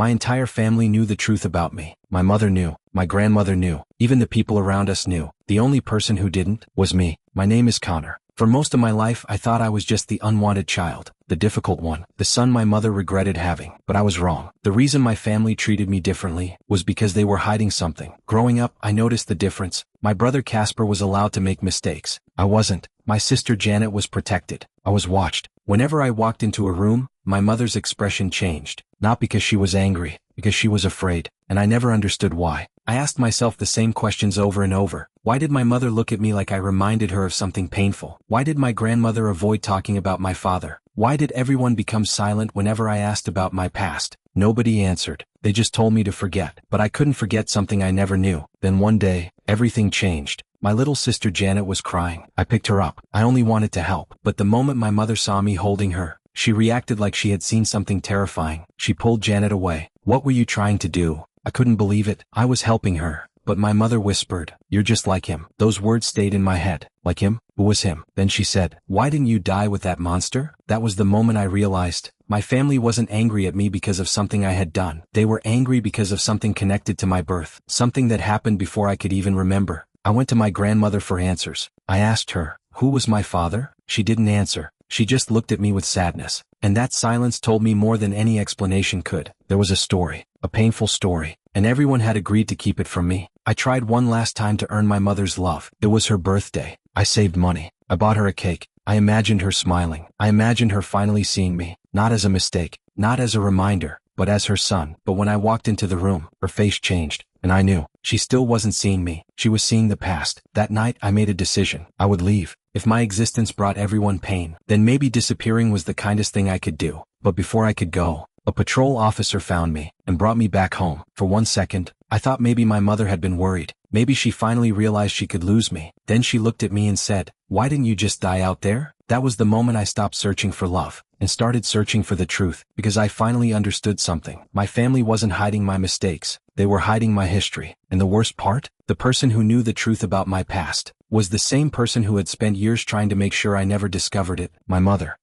My entire family knew the truth about me. My mother knew. My grandmother knew. Even the people around us knew. The only person who didn't was me. My name is Connor. For most of my life, I thought I was just the unwanted child, the difficult one, the son my mother regretted having. But I was wrong. The reason my family treated me differently was because they were hiding something. Growing up, I noticed the difference. My brother Casper was allowed to make mistakes. I wasn't. My sister Janet was protected. I was watched. Whenever I walked into a room, my mother's expression changed. Not because she was angry, because she was afraid, and I never understood why. I asked myself the same questions over and over. Why did my mother look at me like I reminded her of something painful? Why did my grandmother avoid talking about my father? Why did everyone become silent whenever I asked about my past? Nobody answered. They just told me to forget. But I couldn't forget something I never knew. Then one day, everything changed. My little sister Janet was crying. I picked her up. I only wanted to help. But the moment my mother saw me holding her, she reacted like she had seen something terrifying. She pulled Janet away. "What were you trying to do?" I couldn't believe it. I was helping her. But my mother whispered, "You're just like him." Those words stayed in my head. Like him? Who was him? Then she said, "Why didn't you die with that monster?" That was the moment I realized. My family wasn't angry at me because of something I had done. They were angry because of something connected to my birth. Something that happened before I could even remember. I went to my grandmother for answers. I asked her, who was my father? She didn't answer. She just looked at me with sadness. And that silence told me more than any explanation could. There was a story. A painful story. And everyone had agreed to keep it from me. I tried one last time to earn my mother's love. It was her birthday. I saved money. I bought her a cake. I imagined her smiling. I imagined her finally seeing me. Not as a mistake. Not as a reminder. But as her son. But when I walked into the room, her face changed. And I knew. She still wasn't seeing me. She was seeing the past. That night, I made a decision. I would leave. If my existence brought everyone pain, then maybe disappearing was the kindest thing I could do. But before I could go, a patrol officer found me and brought me back home. For 1 second, I thought maybe my mother had been worried. Maybe she finally realized she could lose me. Then she looked at me and said, "Why didn't you just die out there?" That was the moment I stopped searching for love and started searching for the truth, because I finally understood something. My family wasn't hiding my mistakes. They were hiding my history. And the worst part? The person who knew the truth about my past was the same person who had spent years trying to make sure I never discovered it. My mother.